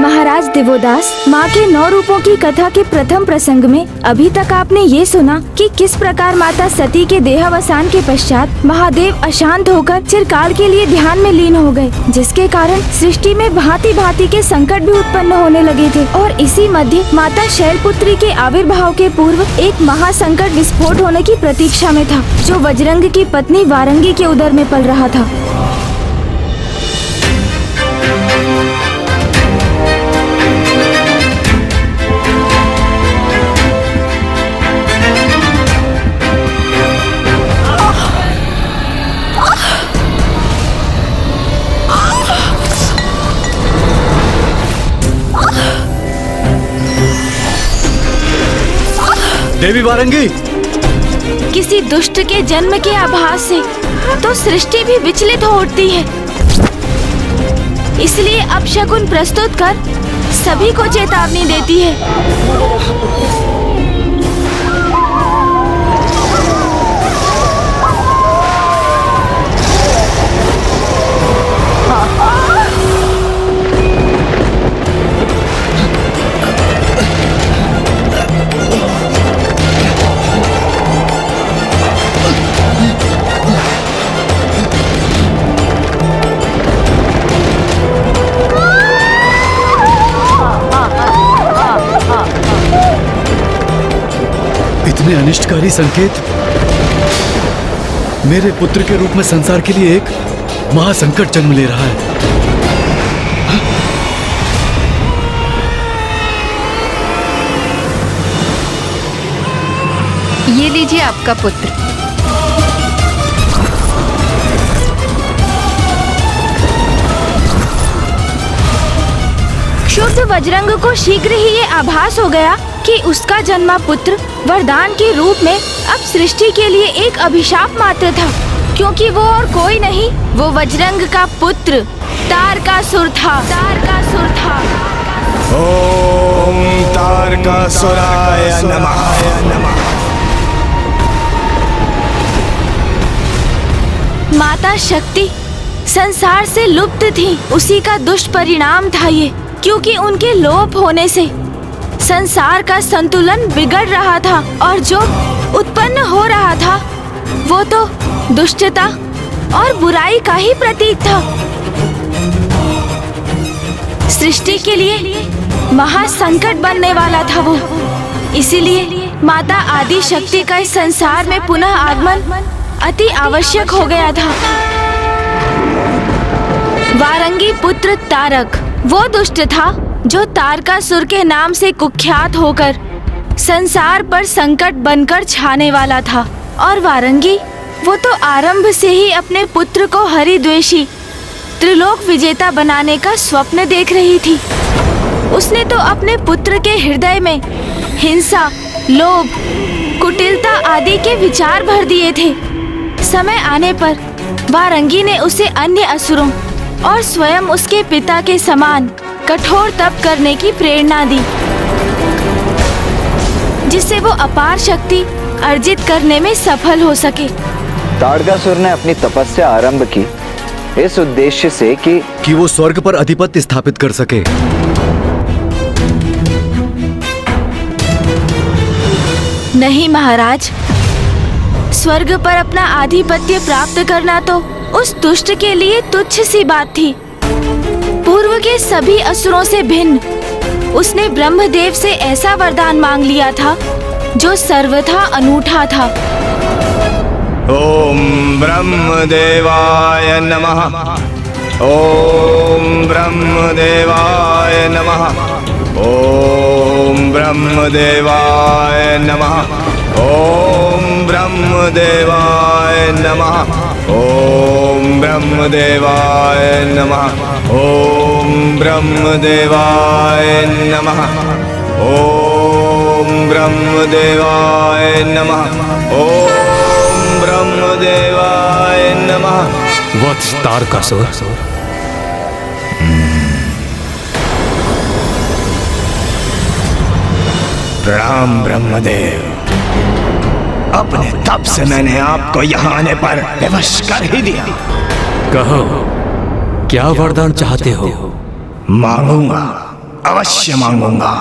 महाराज दिवोदास, माँ के 9 रूपों की कथा के प्रथम प्रसंग में अभी तक आपने ये सुना कि किस प्रकार माता सती के देहावसान के पश्चात महादेव अशांत होकर चिरकाल के लिए ध्यान में लीन हो गए, जिसके कारण सृष्टि में भांति भांति के संकट भी उत्पन्न होने लगे थे। और इसी मध्य माता शैलपुत्री के आविर्भाव के पूर्व एक महासंकट विस्फोट होने की प्रतीक्षा में था, जो वज्रंग की पत्नी वारंगी के उदर में पल रहा था। देवी वारंगी, किसी दुष्ट के जन्म के आभास से तो सृष्टि भी विचलित हो उठती है, इसलिए अपशकुन प्रस्तुत कर सभी को चेतावनी देती है। इतने अनिष्टकारी संकेत मेरे पुत्र के रूप में संसार के लिए एक महासंकट जन्म ले रहा है। ये लीजिए आपका पुत्र। क्षुब्ध वज्रंग को शीघ्र ही ये आभास हो गया कि उसका जन्मा पुत्र वरदान के रूप में अब सृष्टि के लिए एक अभिशाप मात्र था, क्योंकि वो और कोई नहीं, वो वज्रंग का पुत्र तारकासुर था। ओम तारकासुराय नमः। माता शक्ति संसार से लुप्त थी, उसी का दुष्परिणाम था ये, क्योंकि उनके लोप होने से संसार का संतुलन बिगड़ रहा था और जो उत्पन्न हो रहा था वो तो दुष्टता और बुराई का ही प्रतीक था। सृष्टि के लिए महासंकट बनने वाला था वो, इसीलिए माता आदि शक्ति का इस संसार में पुनः आगमन अति आवश्यक हो गया था। वारंगी पुत्र तारक वो दुष्ट था जो तारकासुर के नाम से कुख्यात होकर संसार पर संकट बनकर छाने वाला था, और वारंगी वो तो आरंभ से ही अपने पुत्र को हरिद्वेषी त्रिलोक विजेता बनाने का स्वप्न देख रही थी। उसने तो अपने पुत्र के हृदय में हिंसा, लोभ, कुटिलता आदि के विचार भर दिए थे। समय आने पर वारंगी ने उसे अन्य असुरों और स्वयं उसके पिता के समान कठोर तप करने की प्रेरणा दी, जिससे वो अपार शक्ति अर्जित करने में सफल हो सके। तारकासुर ने अपनी तपस्या आरंभ की इस उद्देश्य से कि वो स्वर्ग पर अधिपत्य स्थापित कर सके। नहीं महाराज, स्वर्ग पर अपना आधिपत्य प्राप्त करना तो उस दुष्ट के लिए तुच्छ सी बात थी। पूर्व के सभी असुरों से भिन्न उसने ब्रह्मदेव से ऐसा वरदान मांग लिया था जो सर्वथा अनूठा था। ओम ब्रह्मदेवाय नमः। ओम ब्रह्मदेवाय नमः। ओम ब्रह्मदेवाय नमः। ओम ब्रह्मदेवाय नमः। ओम ब्रह्मदेवाय नमः। ओम ब्रह्मदेवाय नमः। ओम ब्रह्मदेवाय नमः। ओम ब्रह्मदेवाय नमः। वत्स तारकासुर, प्रणाम ब्रह्मदेव। अपने तप से मैंने आपको यहाँ आने पर विवश कर ही दिया। कहो क्या वरदान चाहते हो? मांगूंगा अवश्य मांगूंगा।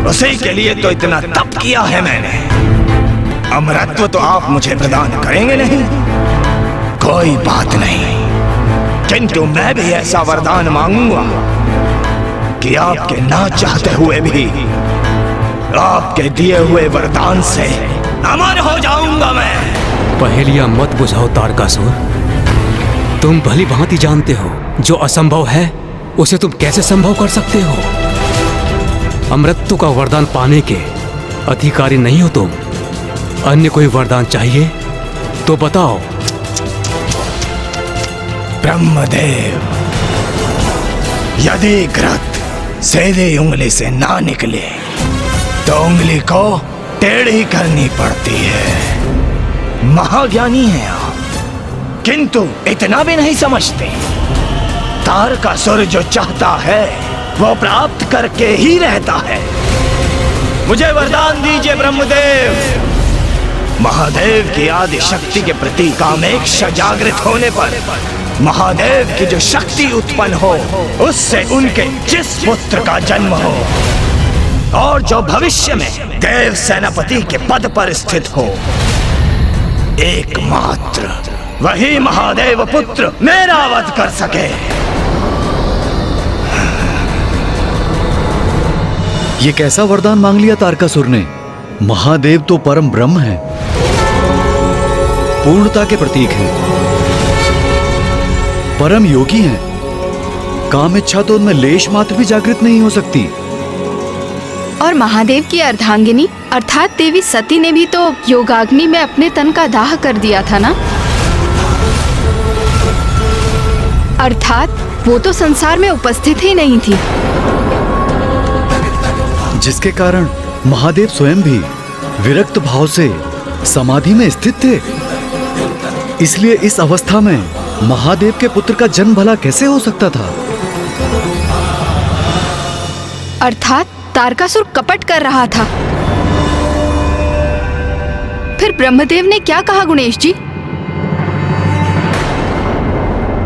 उसी के लिए तो इतना तप किया है मैंने। अमरत्व तो आप मुझे प्रदान करेंगे नहीं, कोई बात नहीं, किंतु मैं भी ऐसा वरदान मांगूंगा कि आपके ना चाहते हुए भी आपके दिए हुए वरदान से अमर हो जाऊंगा मैं। पहेलियां मत बुझाओ तारकासुर। तुम भली भांति जानते हो जो असंभव है उसे तुम कैसे संभव कर सकते हो। अमृत्यु का वरदान पाने के अधिकारी नहीं हो तुम। अन्य कोई वरदान चाहिए तो बताओ। ब्रह्मदेव, यदि घृत सीधी उंगली से ना निकले तो उंगली को टेढ़ी करनी पड़ती है। महाज्ञानी हैं आप, किंतु इतना भी नहीं समझते। तारकासुर जो चाहता है वो प्राप्त करके ही रहता है। मुझे वरदान दीजिए ब्रह्मदेव। महादेव की आदि शक्ति के प्रति कामेक्षा जागृत होने पर महादेव की जो शक्ति उत्पन्न हो उससे उनके जिस पुत्र का जन्म हो और जो भविष्य में देव सेनापति के पद पर स्थित हो, एकमात्र वही महादेव पुत्र मेरा वध कर सके। ये कैसा वरदान मांग लिया तारकासुर ने? महादेव तो परम ब्रह्म है, पूर्णता के प्रतीक हैं, परम योगी हैं। काम इच्छा तो उनमें लेश मात्र भी जागृत नहीं हो सकती। और महादेव की अर्धांगिनी अर्थात देवी सती ने भी तो योगाग्नि में अपने तन का दाह कर दिया था ना। अर्थात वो तो संसार में उपस्थित ही नहीं थी, जिसके कारण महादेव स्वयं भी विरक्त भाव से समाधि में स्थित थे। इसलिए इस अवस्था में महादेव के पुत्र का जन्म भला कैसे हो सकता था? अर्थात तारकासुर कपट कर रहा था। फिर ब्रह्मदेव ने क्या कहा गुणेश जी?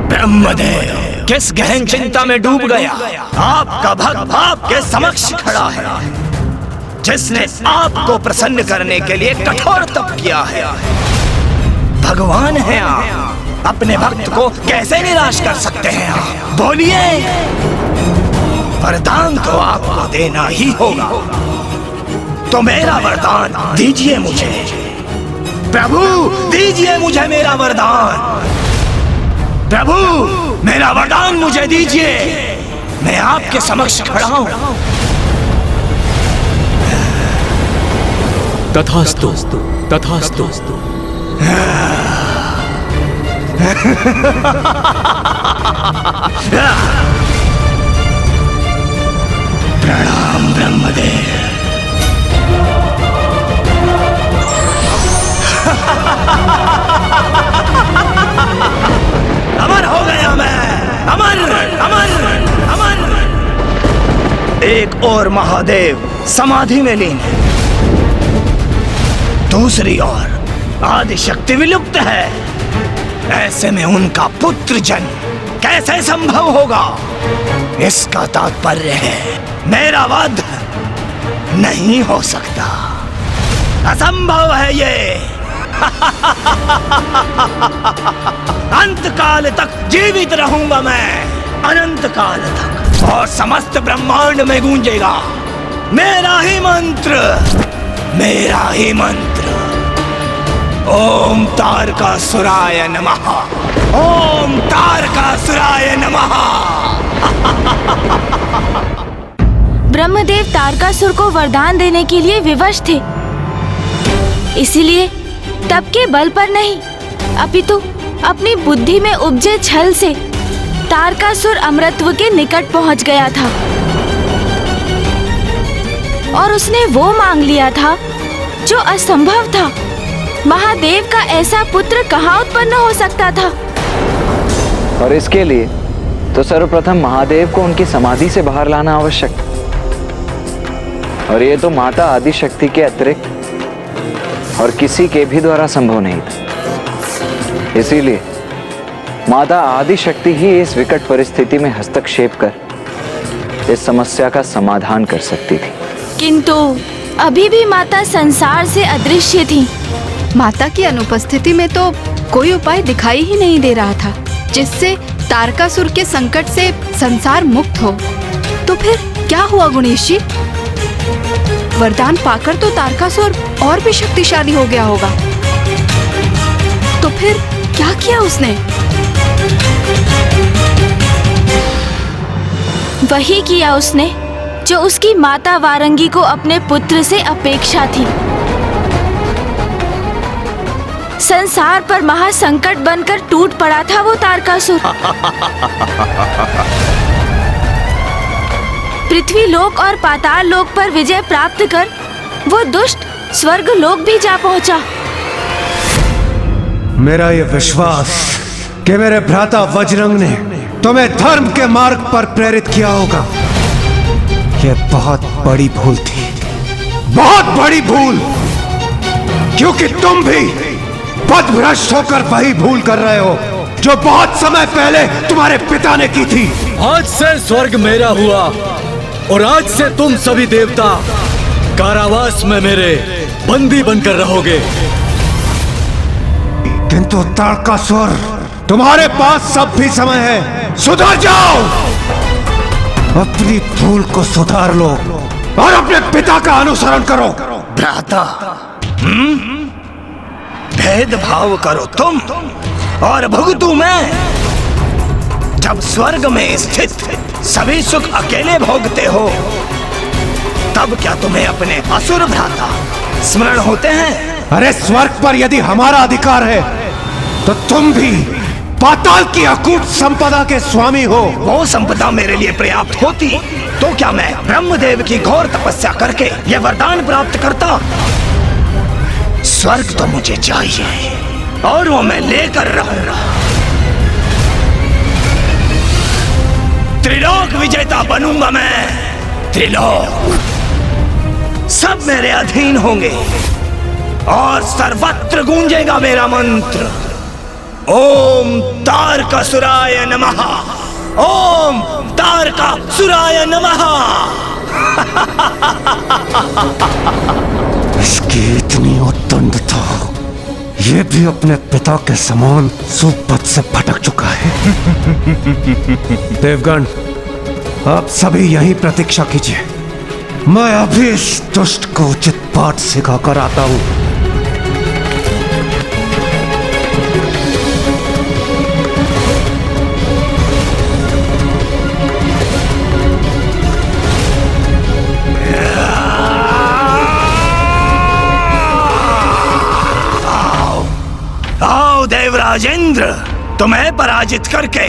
ब्रह्मदेव किस गहन चिंता में डूब गया। आपका भक्त आपके समक्ष खड़ा है, जिसने आपको प्रसन्न करने के लिए कठोर तप किया है। भगवान हैं आप, अपने भक्त को कैसे निराश कर सकते हैं आप? बोलिए, वरदान तो आपको देना ही होगा, तो मेरा वरदान दीजिए मुझे। प्रभु दीजिए मुझे मेरा वरदान। प्रभु मेरा वरदान मुझे दीजिए, मैं आपके समक्ष खड़ा हूं। तथास्तु तथास्तु। प्रणाम ब्रह्मदेव। अमर हो गया मैं, अमर अमर अमर। एक और महादेव समाधि में लीन है, दूसरी ओर आदि शक्ति विलुप्त है। ऐसे में उनका पुत्र जन्म कैसे संभव होगा? इसका तात्पर्य है मेरा वध नहीं हो सकता, असंभव है ये। अंत काल तक जीवित रहूंगा मैं, अनंत काल तक, और समस्त ब्रह्मांड में गूंजेगा मेरा ही मंत्र, मेरा ही मंत्र। ओम तारकासुराय नमः, ओम तारकासुराय नमः। ब्रह्मदेव तारकासुर को वरदान देने के लिए विवश थे, इसीलिए तप के बल पर नहीं अपितु अपनी बुद्धि में उपजे छल से तारकासुर अमृतत्व के निकट पहुंच गया था और उसने वो मांग लिया था जो असंभव था। महादेव का ऐसा पुत्र कहाँ उत्पन्न हो सकता था? और इसके लिए तो सर्वप्रथम महादेव को उनकी समाधि से बाहर लाना आवश्यक, और ये तो माता आदि शक्ति के अतिरिक्त और किसी के भी द्वारा संभव नहीं था। इसीलिए माता आदि शक्ति ही इस विकट परिस्थिति में हस्तक्षेप कर इस समस्या का समाधान कर सकती थी। किंतु अभी भी माता संसार से अदृश्य थी। माता की अनुपस्थिति में तो कोई उपाय दिखाई ही नहीं दे रहा था जिससे तारकासुर के संकट से संसार मुक्त हो। तो फिर क्या हुआ गुणेश जी? वरदान पाकर तो तारकासुर और भी शक्तिशाली हो गया होगा। तो फिर क्या किया उसने? वही किया उसने जो उसकी माता वारंगी को अपने पुत्र से अपेक्षा थी। संसार पर महासंकट बनकर टूट पड़ा था वो तारकासुर। पृथ्वी लोक और पाताल लोक पर विजय प्राप्त कर वो दुष्ट स्वर्ग लोक भी जा पहुंचा। मेरा ये विश्वास कि मेरे भ्राता वज्रंग ने तुम्हें धर्म के मार्ग पर प्रेरित किया होगा, यह बहुत बड़ी भूल थी, बहुत बड़ी भूल। क्योंकि तुम भी पथभ्रष्ट होकर वही भूल कर रहे हो जो बहुत समय पहले तुम्हारे पिता ने की थी। आज से स्वर्ग मेरा हुआ और आज से तुम सभी देवता कारावास में मेरे बंदी बनकर रहोगे। किंतु तारकासुर, तुम्हारे पास सब भी समय है, सुधर जाओ, अपनी भूल को सुधार लो और अपने पिता का अनुसरण करो। भ्राता, भेदभाव करो तुम और भुगतू मैं। जब स्वर्ग में स्थित सभी सुख अकेले भोगते हो, तब क्या तुम्हें अपने असुर भ्राता स्मरण होते हैं? अरे स्वर्ग पर यदि हमारा अधिकार है तो तुम भी पाताल की अकूट संपदा के स्वामी हो। वो संपदा मेरे लिए पर्याप्त होती तो क्या मैं ब्रह्मदेव की घोर तपस्या करके ये वरदान प्राप्त करता? स्वर्ग तो मुझे चाहिए और वो मैं लेकर रहूंगा। त्रिलोक विजेता बनूंगा मैं। त्रिलोक सब मेरे अधीन होंगे और सर्वत्र गूंजेगा मेरा मंत्र, ओम तारकासुराय नमः, ओम तारकासुराय नमः। इसकी इतनी उद्दंडता, ये भी अपने पिता के समान सुपथ से भटक चुका है। देवगण, आप सभी यहीं प्रतीक्षा कीजिए, मैं अभी इस दुष्ट को उचित पाठ सिखाकर आता हूं। देवराजेंद्र, तुम्हें पराजित करके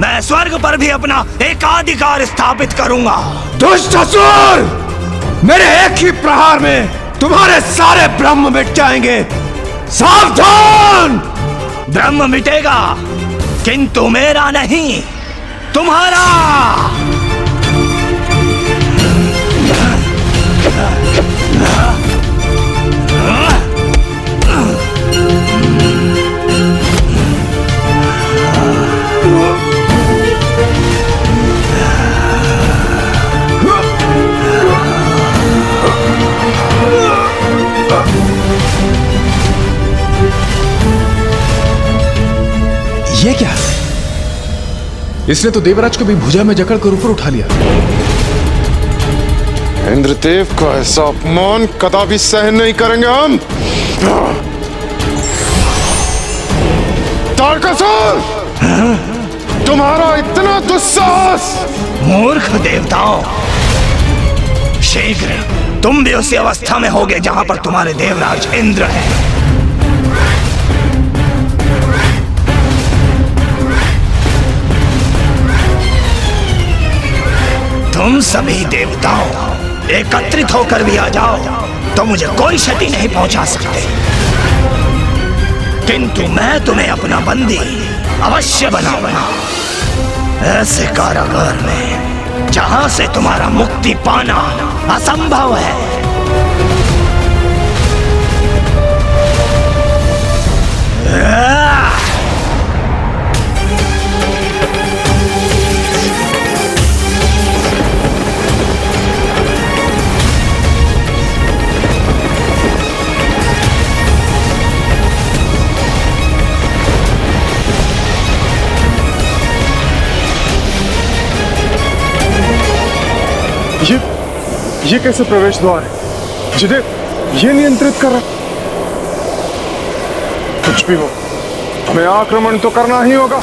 मैं स्वर्ग पर भी अपना एकाधिकार स्थापित करूंगा। दुष्ट असुर, मेरे एक ही प्रहार में तुम्हारे सारे ब्रह्म मिट जाएंगे। सावधान! ब्रह्म मिटेगा किंतु मेरा नहीं, तुम्हारा। ये क्या? इसने तो देवराज को भी भुजा में जकड़कर ऊपर उठा लिया। इंद्रदेव का ऐसा अपमान कदापि सहन नहीं करेंगे हम। तारकासुर, तुम्हारा इतना दुस्साहस! मूर्ख देवताओं, शीघ्र तुम भी उसी अवस्था में होगे जहां पर तुम्हारे देवराज इंद्र हैं। तुम सभी देवताओं एकत्रित होकर भी आ जाओ तो मुझे कोई क्षति नहीं पहुंचा सकते, किंतु मैं तुम्हें अपना बंदी अवश्य बनाऊंगा, ऐसे कारागार में जहां से तुम्हारा मुक्ति पाना असंभव है। ये कैसे प्रवेश द्वार है जिन्हें ये नियंत्रित कर रहा? कुछ भी हो, हमें आक्रमण तो करना ही होगा।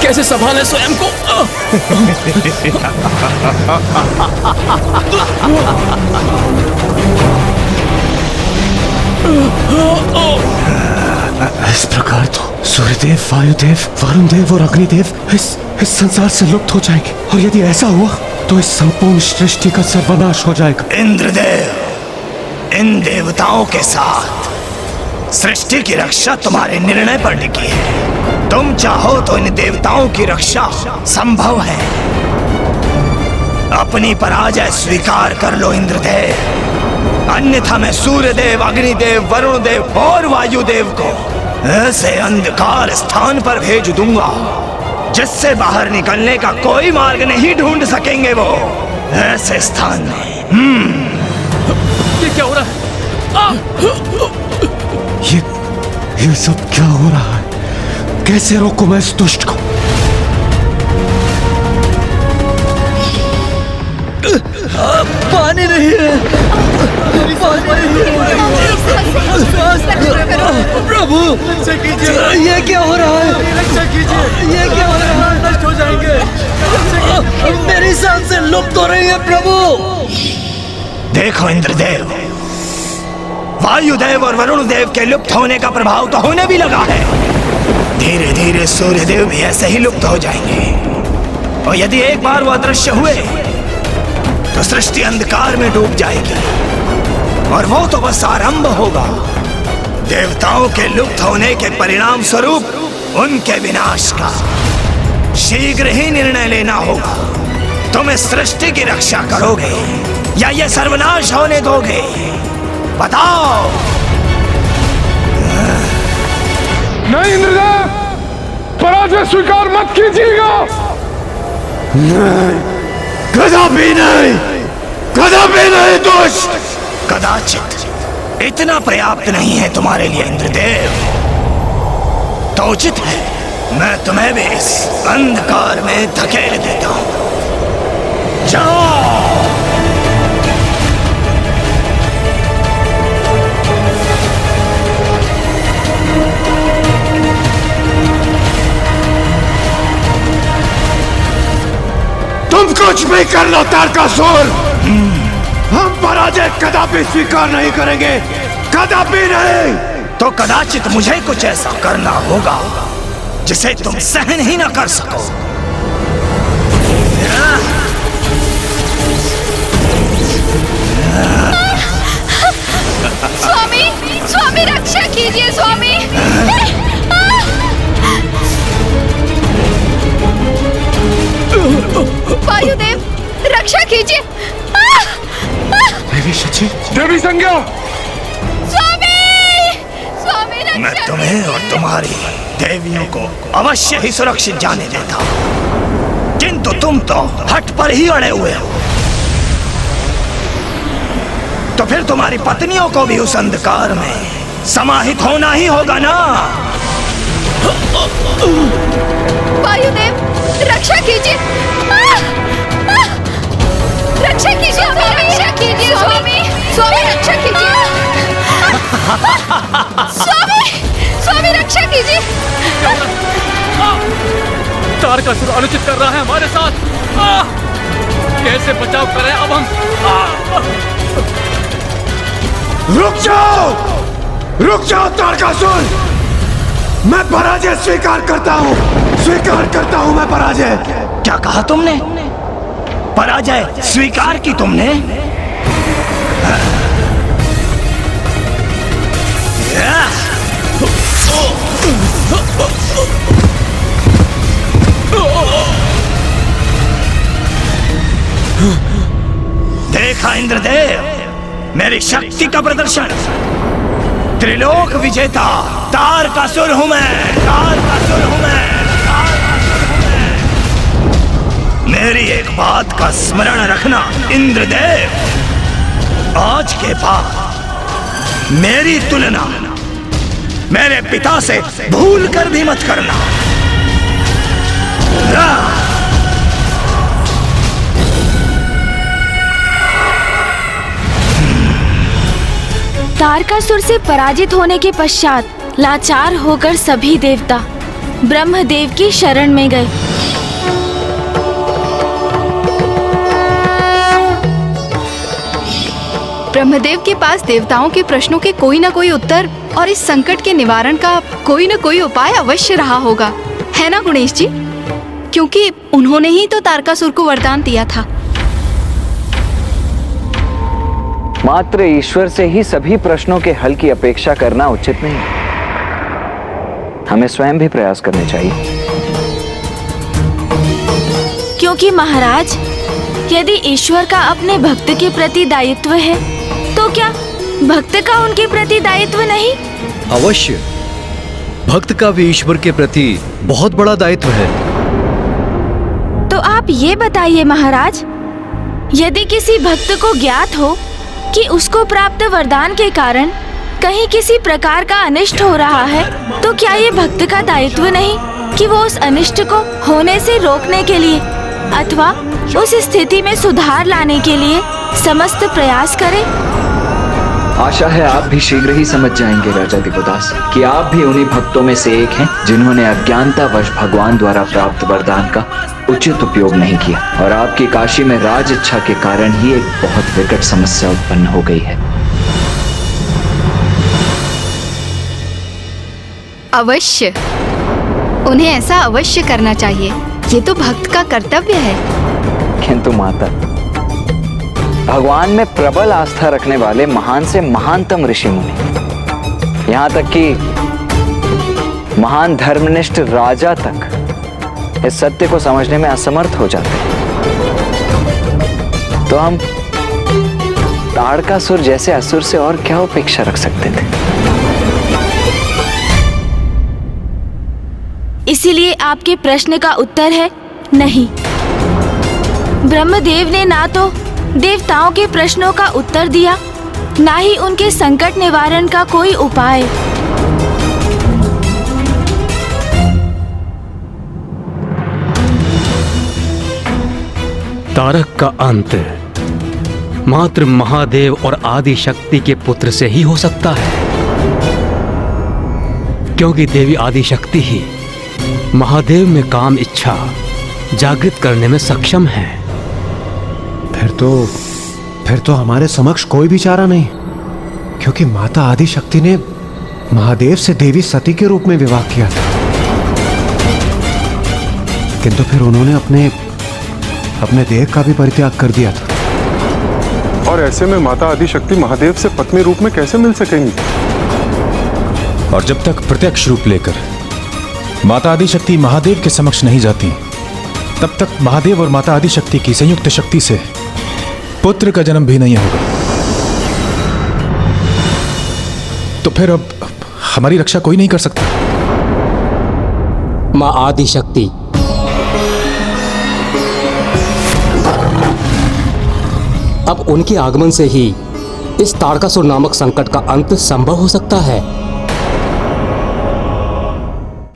कैसे संभाले स्वयं को? इस प्रकार तो सूर्यदेव, वायुदेव, वरुण देव और अग्निदेव इस संसार से लुप्त हो जाएंगे, और यदि ऐसा हुआ तो इस संपूर्ण सृष्टि का सर्वनाश हो जाएगा। इंद्रदेव, इन देवताओं के साथ सृष्टि की रक्षा तुम्हारे निर्णय पर टिकी है। तुम चाहो तो इन देवताओं की रक्षा संभव है। अपनी पराजय स्वीकार कर लो इंद्रदेव, अन्यथा मैं सूर्यदेव, अग्निदेव, वरुण देव और वायुदेव को ऐसे अंधकार स्थान पर भेज दूंगा जिससे बाहर निकलने का कोई मार्ग नहीं ढूंढ सकेंगे वो। ऐसे स्थान में ये क्या हो रहा है? ये सब क्या हो रहा है? कैसे रोकूं मैं इस दुष्ट को? पानी नहीं है, प्रभु, ये क्या हो रहा है? ये क्या हो रहा है? नष्ट हो जाएंगे, मेरी सांसें लुप्त हो रही है प्रभु। देखो इंद्रदेव, वायुदेव और वरुण देव के लुप्त होने का प्रभाव तो होने भी लगा है। धीरे धीरे सूर्यदेव भी ऐसे ही लुप्त हो जाएंगे, और यदि एक बार वो अदृश्य हुए तो सृष्टि अंधकार में डूब जाएगी, और वो तो बस आरंभ होगा। देवताओं के लुप्त होने के परिणाम स्वरूप उनके विनाश का शीघ्र ही निर्णय लेना होगा। तुम इस सृष्टि की रक्षा करोगे या ये सर्वनाश होने दोगे? बताओ। नहीं इंद्रदेव, पराजय स्वीकार मत कीजिएगा। नहीं, कदापि नहीं, कदापि नहीं दुष्ट। कदाचित इतना पर्याप्त नहीं है तुम्हारे लिए इंद्रदेव, तो उचित है मैं तुम्हें भी इस अंधकार में धकेल देता हूं। जाओ। तुम कुछ भी कर लो तारकासुर, हम पराजय कदापि स्वीकार नहीं करेंगे, कदापि नहीं। तो कदाचित मुझे कुछ ऐसा करना होगा जिसे तुम सहन ही ना कर सको। स्वामी, स्वामी रक्षा कीजिए स्वामी। वायुदेव रक्षा कीजिए। देवी शची, देवी संज्ञा, स्वामी, स्वामी रक्षा। मैं तुम्हें और तुम्हारी देवियों को अवश्य ही सुरक्षित जाने देता, किंतु तुम तो हट पर ही अड़े हुए हो। तो फिर तुम्हारी पत्नियों को भी उस अंधकार में समाहित होना ही होगा ना। वायुदेव रक्षा कीजिए, रक्षा कीजिए, रक्षा कीजिए स्वामी, स्वामी रक्षा कीजिए। स्वामी, स्वामी रक्षा कीजिए। तारकासुर अनुचित कर रहा है हमारे साथ। कैसे बचाव करें अब हम? रुक जाओ, रुक जाओ तारकासुर, मैं पराजय स्वीकार करता हूँ, स्वीकार करता हूँ मैं पराजय। क्या कहा तुमने? पराजय स्वीकार की तुमने? देखा इंद्रदेव मेरी शक्ति का प्रदर्शन? त्रिलोक विजेता तारकासुर हूं मैं, तारकासुर हूं मैं, तारकासुर हूं मैं। मेरी एक बात का स्मरण रखना इंद्रदेव, आज के बाद मेरी तुलना मेरे पिता से भूल कर भी मत करना। तारकासुर से पराजित होने के पश्चात लाचार होकर सभी देवता ब्रह्मदेव की शरण में गए। ब्रह्मदेव के पास देवताओं के प्रश्नों के कोई ना कोई उत्तर और इस संकट के निवारण का कोई ना कोई उपाय अवश्य रहा होगा, है ना गणेश जी? क्योंकि उन्होंने ही तो तारकासुर को वरदान दिया था। मात्र ईश्वर से ही सभी प्रश्नों के हल की अपेक्षा करना उचित नहीं। हमें स्वयं भी प्रयास करने चाहिए। क्योंकि महाराज, यदि ईश्वर का अपने भक्त के प्रति दायित्व है, तो क्या भक्त का उनके प्रति दायित्व नहीं? अवश्य, भक्त का भी ईश्वर के प्रति बहुत बड़ा दायित्व है। तो आप ये बताइए महाराज, यदि किसी भक्त को ज्ञात हो कि उसको प्राप्त वरदान के कारण कहीं किसी प्रकार का अनिष्ट हो रहा है, तो क्या ये भक्त का दायित्व नहीं कि वो उस अनिष्ट को होने से रोकने के लिए अथवा उस स्थिति में सुधार लाने के लिए समस्त प्रयास करे? आशा है आप भी शीघ्र ही समझ जाएंगे राजा दिवोदास कि आप भी उन्हीं भक्तों में से एक हैं जिन्होंने अज्ञानतावश भगवान द्वारा प्राप्त वरदान का उचित उपयोग नहीं किया, और आपकी काशी में राज इच्छा के कारण ही एक बहुत विकट समस्या उत्पन्न हो गई है। अवश्य, उन्हें ऐसा अवश्य करना चाहिए, ये तो भक्त का कर्तव्य है। किंतु माता, भगवान में प्रबल आस्था रखने वाले महान से महानतम ऋषि मुनि, यहाँ तक कि महान धर्मनिष्ठ राजा तक इस सत्य को समझने में असमर्थ हो जाते हैं, तो हम तारकासुर जैसे असुर से और क्या अपेक्षा रख सकते थे? इसीलिए आपके प्रश्न का उत्तर है नहीं। ब्रह्मदेव ने ना तो देवताओं के प्रश्नों का उत्तर दिया, ना ही उनके संकट निवारण का कोई उपाय। तारक का अंत मात्र महादेव और आदि शक्ति के पुत्र से ही हो सकता है, क्योंकि देवी आदि शक्ति ही महादेव में काम इच्छा जागृत करने में सक्षम है। फिर तो हमारे समक्ष कोई भी चारा नहीं, क्योंकि माता आदि शक्ति ने महादेव से देवी सती के रूप में विवाह किया था, किंतु फिर उन्होंने अपने देह का भी परित्याग कर दिया था। और ऐसे में माता आदि शक्ति महादेव से पत्नी रूप में कैसे मिल सकेंगी? और जब तक प्रत्यक्ष रूप लेकर माता आदि शक्ति महादेव के समक्ष नहीं जाती, तब तक महादेव और माता आदि शक्ति की संयुक्त शक्ति से पुत्र का जन्म भी नहीं होगा। तो फिर अब हमारी रक्षा कोई नहीं कर सकता। माँ आदि शक्ति अब उनके आगमन से ही इस तारकासुर नामक संकट का अंत संभव हो सकता है।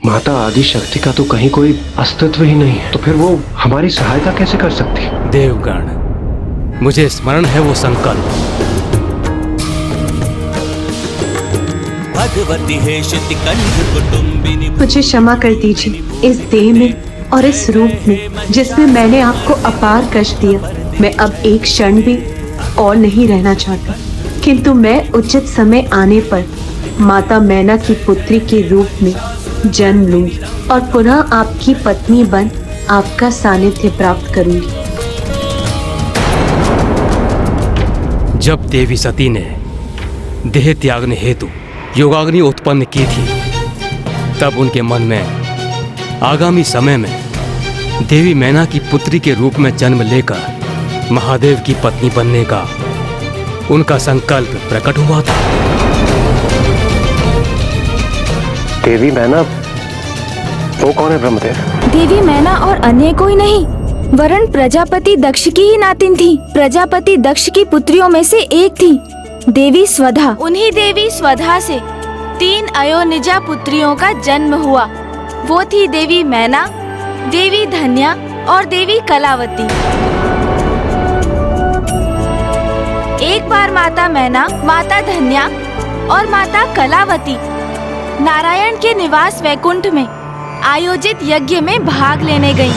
माता आदि शक्ति का तो कहीं कोई अस्तित्व ही नहीं है, तो फिर वो हमारी सहायता कैसे कर सकती? देवगण, मुझे स्मरण है वो संकल्प। मुझे क्षमा कर दीजिए इस देह में और इस रूप में जिसमें मैंने आपको अपार कष्ट दिया। मैं अब एक क्षण भी और नहीं रहना चाहता, किंतु मैं उचित समय आने पर माता मैना की पुत्री के रूप में जन्म लूंगी और पुनः आपकी पत्नी बन आपका सानिध्य प्राप्त करूंगी। जब देवी सती ने देह त्यागने हेतु योगाग्नि उत्पन्न की थी, तब उनके मन में आगामी समय में देवी मैना की पुत्री के रूप में जन्म लेकर महादेव की पत्नी बनने का उनका संकल्प प्रकट हुआ था। देवी मैना, वो कौन है ब्रह्मदेव? देवी मैना और अन्य कोई नहीं, वरन प्रजापति दक्ष की ही नातिन थी। प्रजापति दक्ष की पुत्रियों में से एक थी देवी स्वधा। उन्हीं देवी स्वधा से 3 अयोनिजा पुत्रियों का जन्म हुआ। वो थी देवी मैना, देवी धन्या और देवी कलावती। एक बार माता मैना, माता धन्या और माता कलावती नारायण के निवास वैकुंठ में आयोजित यज्ञ में भाग लेने गईं।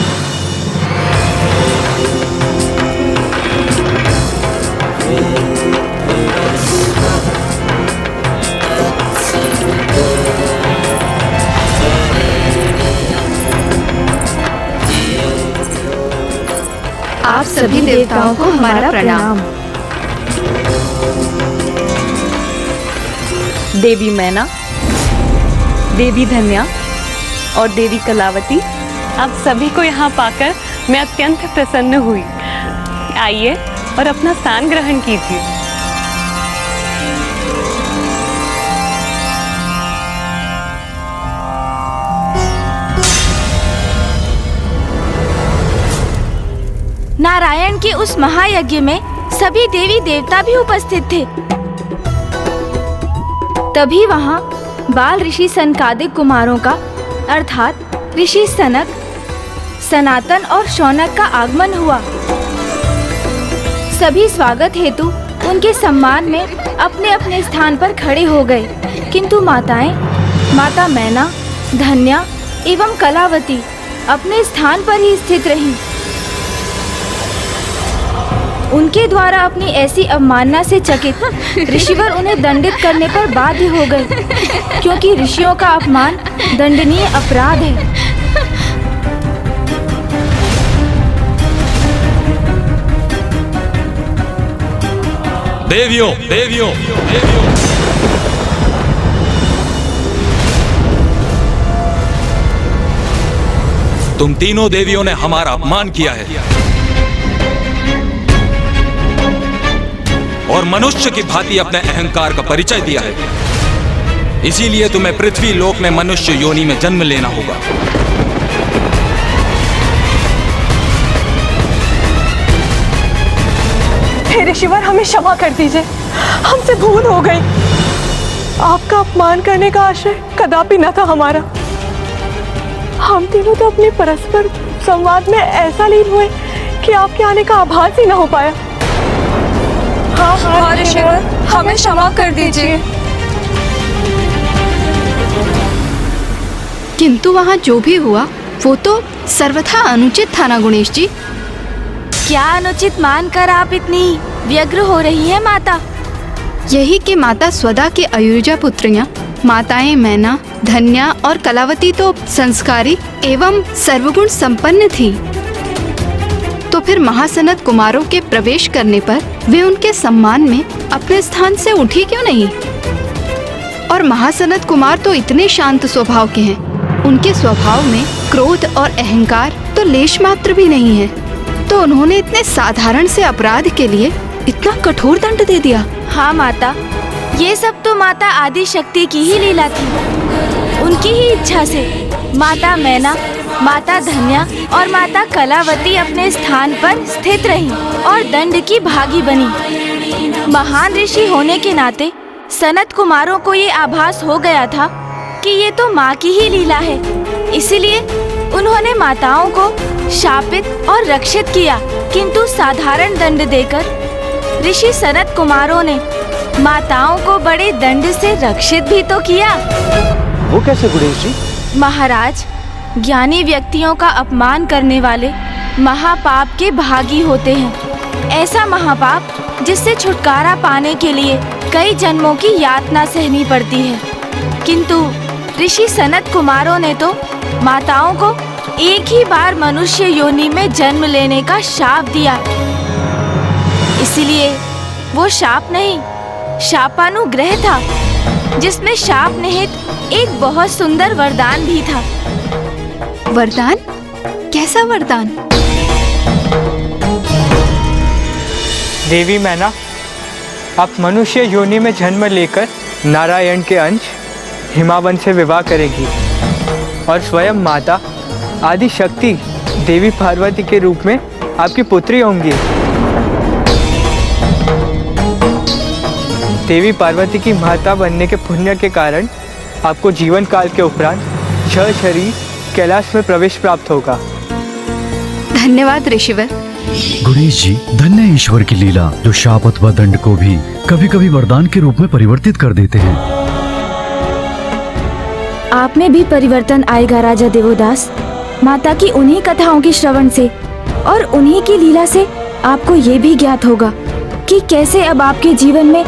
आप सभी देवताओं को हमारा प्रणाम। देवी मैना, देवी धन्या और देवी कलावती, आप सभी को यहाँ पाकर मैं अत्यंत प्रसन्न हुई। आइए और अपना स्थान ग्रहण कीजिए। नारायण के उस महायज्ञ में सभी देवी देवता भी उपस्थित थे। तभी वहाँ बाल ऋषि सनकादिक कुमारों का अर्थात ऋषि सनक, सनातन और शौनक का आगमन हुआ। सभी स्वागत हेतु उनके सम्मान में अपने अपने स्थान पर खड़े हो गए, किंतु माताएं, माता मैना, धन्या एवं कलावती अपने स्थान पर ही स्थित रहीं। उनके द्वारा अपनी ऐसी अवमानना से चकित ऋषिवर उन्हें दंडित करने पर बाध्य हो गए, क्योंकि ऋषियों का अपमान दंडनीय अपराध है। देवियों, देवियों, देवियों, तुम तीनों देवियों ने हमारा अपमान किया है और मनुष्य की भांति अपने अहंकार का परिचय दिया है। इसीलिए तुम्हें पृथ्वी लोक में मनुष्य योनि में जन्म लेना होगा। हे ऋषिवर, हमें क्षमा कर दीजिए, हमसे भूल हो गई। आपका अपमान करने का आशय कदापि न था हमारा। हम तीनों तो अपने परस्पर संवाद में ऐसा लीन हुए कि आपके आने का आभास ही न हो पाया। हाँ ऋषिवर, हमें क्षमा कर दीजिए। किंतु वहाँ जो भी हुआ वो तो सर्वथा अनुचित था ना गणेश जी। क्या अनुचित मानकर आप इतनी व्यग्र हो रही हैं माता? यही कि माता स्वदा के अयुजा पुत्रियां माताएं मैना, धन्या और कलावती तो संस्कारी एवं सर्वगुण संपन्न थी। तो फिर महासनत कुमारों के प्रवेश करने पर वे उनके सम्मान में अपने स्थान से उठी क्यों नहीं? और महासनत कुमार तो इतने शांत स्वभाव के हैं, उनके स्वभाव में क्रोध और अहंकार तो लेश मात्र भी नहीं है। तो उन्होंने इतने साधारण से अपराध के लिए इतना कठोर दंड दे दिया। हाँ माता, ये सब तो माता आदि शक्ति की ही लीला थी। उनकी ही इच्छा से माता मैना, माता धन्या और माता कलावती अपने स्थान पर स्थित रहीं और दंड की भागी बनी। महान ऋषि होने के नाते सनत कुमारों को ये आभास हो गया था कि ये तो माँ की ही लीला है। इसीलिए उन्होंने माताओं को शापित और रक्षित किया, किंतु साधारण दंड देकर ऋषि सनत कुमारों ने माताओं को बड़े दंड से रक्षित भी तो किया। वो कैसे गणेश जी? महाराज, ज्ञानी व्यक्तियों का अपमान करने वाले महापाप के भागी होते हैं। ऐसा महापाप जिससे छुटकारा पाने के लिए कई जन्मों की यातना सहनी पड़ती है। किंतु ऋषि सनत कुमारों ने तो माताओं को एक ही बार मनुष्य योनि में जन्म लेने का शाप दिया। इसलिए वो शाप नहीं, शापानुग्रह था, जिसमें शाप निहित एक बहुत सुंदर वरदान भी था। वरदान? कैसा वरदान? देवी मैना, आप मनुष्य योनि में जन्म लेकर नारायण के अंश हिमावन से विवाह करेंगी और स्वयं माता आदि शक्ति देवी पार्वती के रूप में आपकी पुत्री होंगी। देवी पार्वती की माता बनने के पुण्य के कारण आपको जीवन काल के उपरांत 6 शरीर कैलाश में प्रवेश प्राप्त होगा। धन्यवाद ऋषिवर। गणेश जी, धन्य है ईश्वर की लीला जो शाप अथवा दंड को भी कभी कभी वरदान के रूप में परिवर्तित कर देते हैं। आप में भी परिवर्तन आएगा राजा देवोदास। माता की उन्हीं कथाओं के श्रवण से और उन्हीं की लीला से आपको ये भी ज्ञात होगा कि कैसे अब आपके जीवन में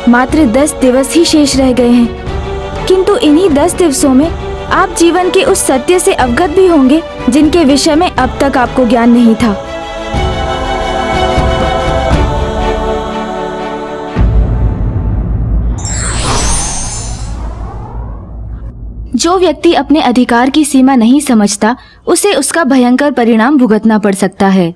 मात्र 10 दिवस ही शेष रह गए हैं, किंतु इन्हीं 10 दिवसों में आप जीवन के उस सत्य से अवगत भी होंगे जिनके विषय में अब तक आपको ज्ञान नहीं था। जो व्यक्ति अपने अधिकार की सीमा नहीं समझता, उसे उसका भयंकर परिणाम भुगतना पड़ सकता है।